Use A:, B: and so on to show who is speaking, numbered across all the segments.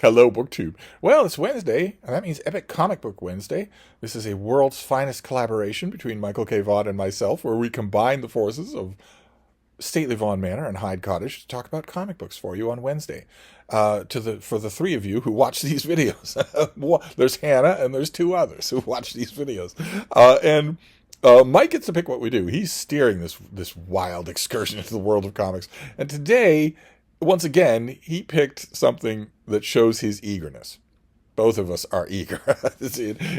A: Hello, BookTube. Well, it's Wednesday, and that means Epic Comic Book Wednesday. This is a world's finest collaboration between Michael K Vaughan and myself, where we combine the forces of stately Vaughan Manor and Hyde Cottage to talk about comic books for you on Wednesday. For the three of you who watch these videos, there's Hannah and there's two others who watch these videos, and Mike gets to pick what we do. He's steering this wild excursion into the world of comics, and today, once again, he picked something that shows his eagerness. Both of us are eager.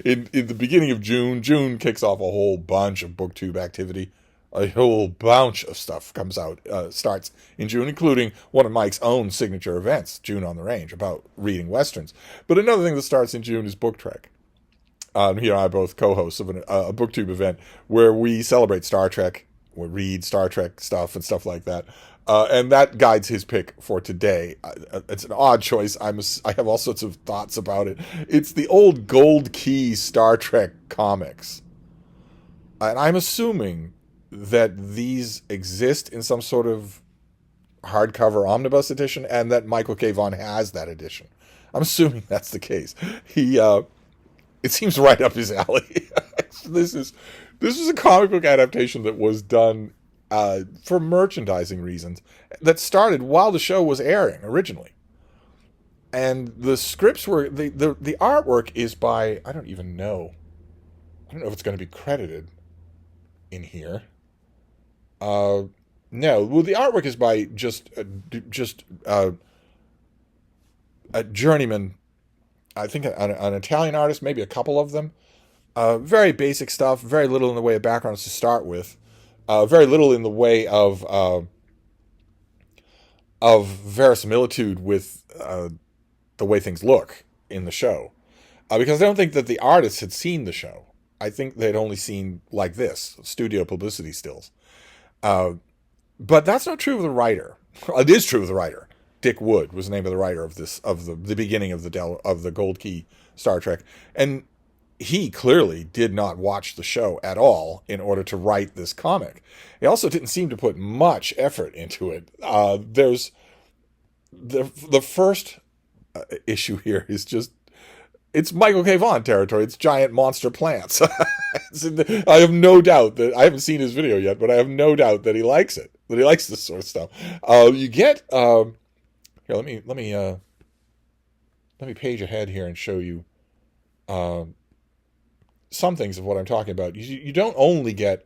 A: in the beginning of June kicks off a whole bunch of BookTube activity. A whole bunch of stuff comes out, starts in June, including one of Mike's own signature events, June on the Range, about reading Westerns. But another thing that starts in June is Book Trek. He and I are both co-hosts of a BookTube event where we celebrate Star Trek, we read Star Trek stuff and stuff like that. And that guides his pick for today. It's an odd choice. I have all sorts of thoughts about it. It's the old Gold Key Star Trek comics. And I'm assuming that these exist in some sort of hardcover omnibus edition and that Michael K. Vaughan has that edition. I'm assuming that's the case. It seems right up his alley. This is a comic book adaptation that was done for merchandising reasons, that started while the show was airing originally. And the scripts were, the artwork is by, I don't know if it's going to be credited in here. No, well, the artwork is by just a journeyman, I think an Italian artist, maybe a couple of them. Very basic stuff, very little in the way of backgrounds to start with. Very little in the way of verisimilitude with the way things look in the show, because I don't think that the artists had seen the show. I think they'd only seen like this studio publicity stills. But that's not true of the writer. It is true of the writer. Dick Wood was the name of the writer of the beginning of the Gold Key Star Trek, and he clearly did not watch the show at all in order to write this comic. He also didn't seem to put much effort into it. There's the first issue here is just, it's Michael K. Vaughan territory. It's giant monster plants. I have no doubt that, I haven't seen his video yet, but I have no doubt that he likes it, that he likes this sort of stuff. You get, here, let me page ahead here and show you, some things of what I'm talking about. You don't only get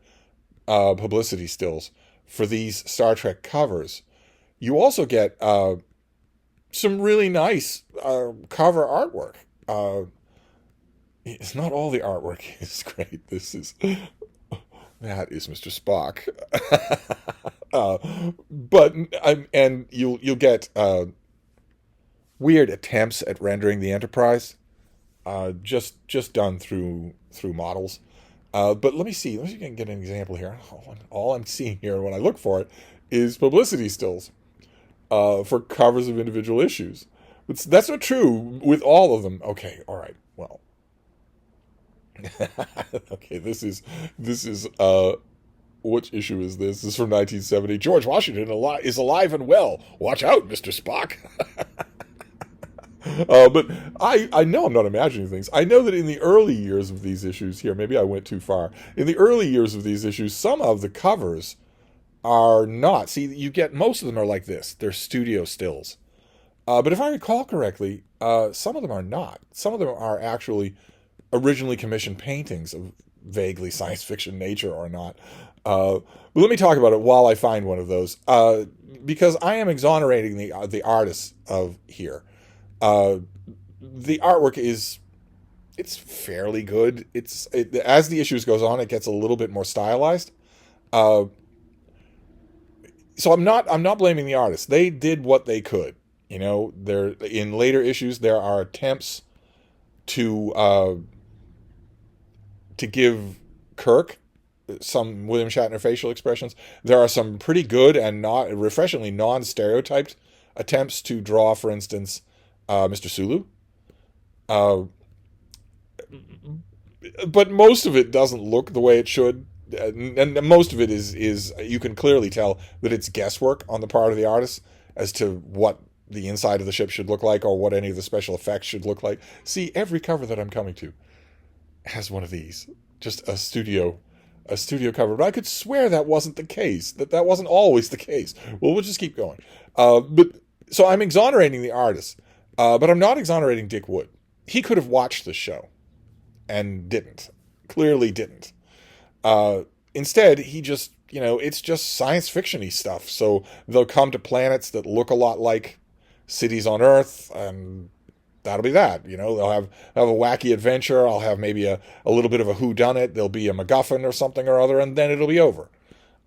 A: publicity stills for these Star Trek covers. You also get some really nice cover artwork. It's not all the artwork is great. That is Mr. Spock. And you'll get weird attempts at rendering the Enterprise. Just done through models. But let me see if I can get an example here. All I'm seeing here when I look for it is publicity stills for covers of individual issues. But that's not true with all of them. Okay, all right, well. Okay, this is which issue is this? This is from 1970. George Washington is alive and well. Watch out, Mr. Spock. But I know I'm not imagining things. I know that in the early years of these issues here, maybe I went too far. In the early years of these issues, some of the covers are not. See, you get, most of them are like this. They're studio stills. But if I recall correctly, some of them are not. Some of them are actually originally commissioned paintings of vaguely science fiction nature or not. But let me talk about it while I find one of those. Because I am exonerating the artists of here. The artwork it's fairly good. As the issues goes on, it gets a little bit more stylized. So I'm not blaming the artists. They did what they could. You know, in later issues there are attempts to give Kirk some William Shatner facial expressions. There are some pretty good and not refreshingly non-stereotyped attempts to draw, for instance, Mr. Sulu. But most of it doesn't look the way it should. And most of it is you can clearly tell that it's guesswork on the part of the artist as to what the inside of the ship should look like or what any of the special effects should look like. See, every cover that I'm coming to has one of these. Just a studio cover. But I could swear that wasn't the case. That wasn't always the case. Well, we'll just keep going. So I'm exonerating the artist, but I'm not exonerating Dick Wood. He could have watched the show and didn't. Clearly didn't. Instead, he just, it's just science fiction-y stuff. So they'll come to planets that look a lot like cities on Earth, and that'll be that. They'll have a wacky adventure. I'll have maybe a little bit of a whodunit. There'll be a MacGuffin or something or other, and then it'll be over.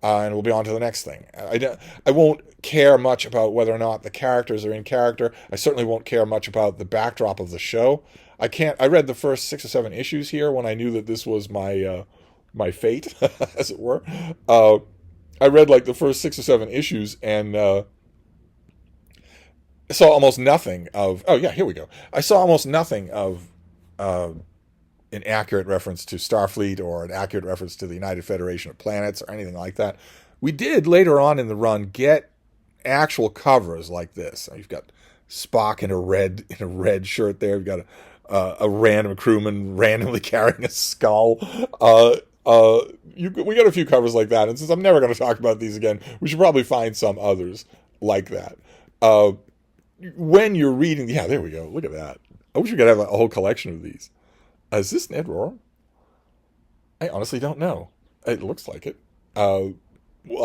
A: And we'll be on to the next thing. I won't care much about whether or not the characters are in character. I certainly won't care much about the backdrop of the show. I read the first 6 or 7 issues here when I knew that this was my fate, as it were. I read like the first 6 or 7 issues and saw almost nothing of. Oh yeah, here we go. I saw almost nothing of an accurate reference to Starfleet or an accurate reference to the United Federation of Planets or anything like that. We did later on in the run get actual covers like this. You've got Spock in a red shirt there. You've got a random crewman randomly carrying a skull. We got a few covers like that, and since I'm never going to talk about these again, we should probably find some others like that. When you're reading, yeah, there we go. Look at that. I wish we could have a whole collection of these. Is this Ned Rorem? I honestly don't know. It looks like it. I'll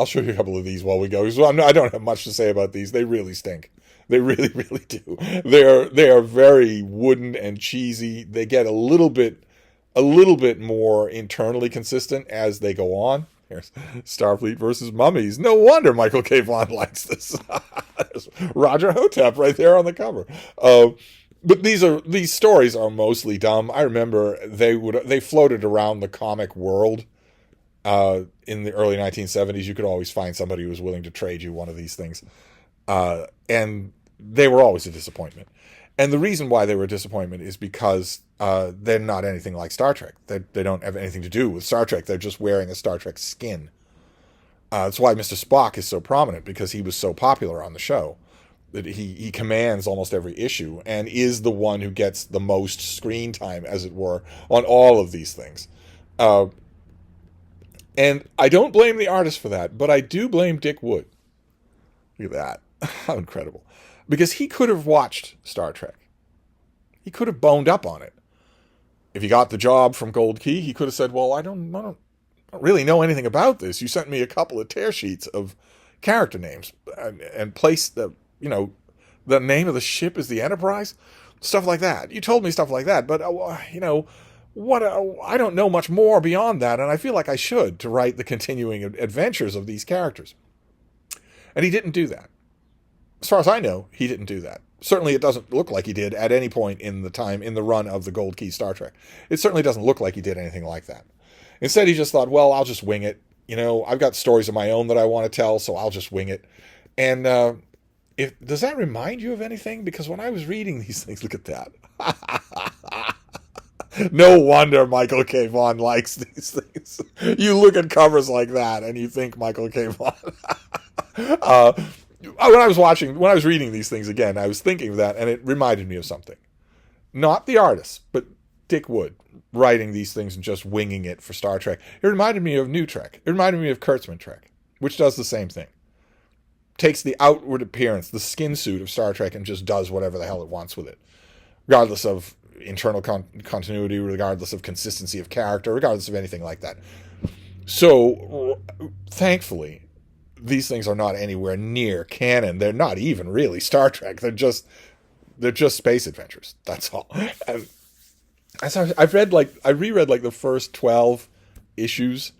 A: show you a couple of these while we go. So I don't have much to say about these. They really stink. They really, really do. They are very wooden and cheesy. They get a little bit more internally consistent as they go on. Here's Starfleet versus Mummies. No wonder Michael K. Vaughan likes this. There's Roger Hotep right there on the cover. But these stories are mostly dumb. I remember they floated around the comic world in the early 1970s. You could always find somebody who was willing to trade you one of these things. And they were always a disappointment. And the reason why they were a disappointment is because they're not anything like Star Trek. They don't have anything to do with Star Trek. They're just wearing a Star Trek skin. That's why Mr. Spock is so prominent, because he was so popular on the show that he commands almost every issue and is the one who gets the most screen time, as it were, on all of these things. And I don't blame the artist for that, but I do blame Dick Wood. Look at that. How incredible. Because he could have watched Star Trek. He could have boned up on it. If he got the job from Gold Key, he could have said, well, I don't really know anything about this. You sent me a couple of tear sheets of character names and placed the name of the ship is the Enterprise. Stuff like that. You told me stuff like that, but, I don't know much more beyond that, and I feel like I should to write the continuing adventures of these characters. And he didn't do that. As far as I know, he didn't do that. Certainly it doesn't look like he did at any point in the run of the Gold Key Star Trek. It certainly doesn't look like he did anything like that. Instead, he just thought, well, I'll just wing it. I've got stories of my own that I want to tell, so I'll just wing it. And does that remind you of anything? Because when I was reading these things, look at that. No wonder Michael K. Vaughan likes these things. You look at covers like that and you think Michael K. Vaughan. When I was reading these things again, I was thinking of that, and it reminded me of something. Not the artist, but Dick Wood writing these things and just winging it for Star Trek. It reminded me of New Trek. It reminded me of Kurtzman Trek, which does the same thing. Takes the outward appearance, the skin suit of Star Trek, and just does whatever the hell it wants with it. Regardless of internal continuity, regardless of consistency of character, regardless of anything like that. So, thankfully, these things are not anywhere near canon. They're not even really Star Trek. They're just space adventures. That's all. And I reread like the first 12 issues,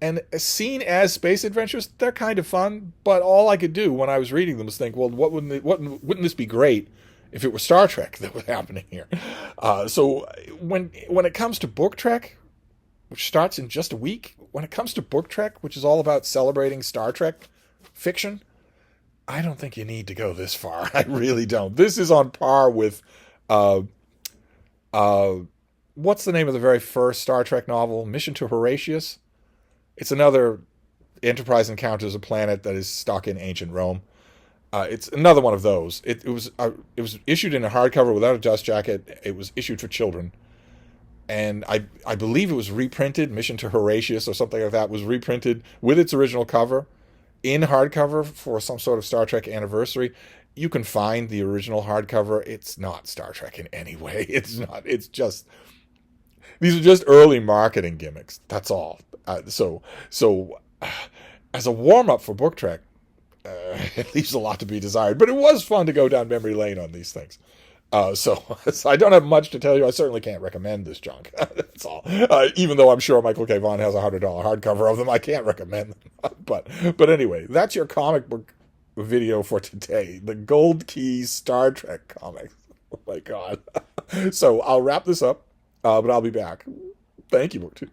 A: and seen as space adventures, they're kind of fun. But all I could do when I was reading them was think, well, wouldn't this be great if it were Star Trek that was happening here? So when it comes to book Trek, which starts in just a week, when it comes to book Trek, which is all about celebrating Star Trek fiction, I don't think you need to go this far. I really don't. This is on par with, what's the name of the very first Star Trek novel? Mission to Horatius. It's another Enterprise encounters a planet that is stuck in ancient Rome. It's another one of those. It was issued in a hardcover without a dust jacket. It was issued for children, and I believe it was reprinted. Mission to Horatius or something like that was reprinted with its original cover in hardcover for some sort of Star Trek anniversary. You can find the original hardcover. It's not Star Trek in any way. It's not. It's just, these are just early marketing gimmicks. That's all. So as a warm up for Book Trek, it leaves a lot to be desired. But it was fun to go down memory lane on these things. So I don't have much to tell you. I certainly can't recommend this junk. That's all. Even though I'm sure Michael K. Vaughan has $100 hardcover of them, I can't recommend them. But anyway, that's your comic book video for today. The Gold Key Star Trek comics. Oh my God. So I'll wrap this up, but I'll be back. Thank you, BookTube.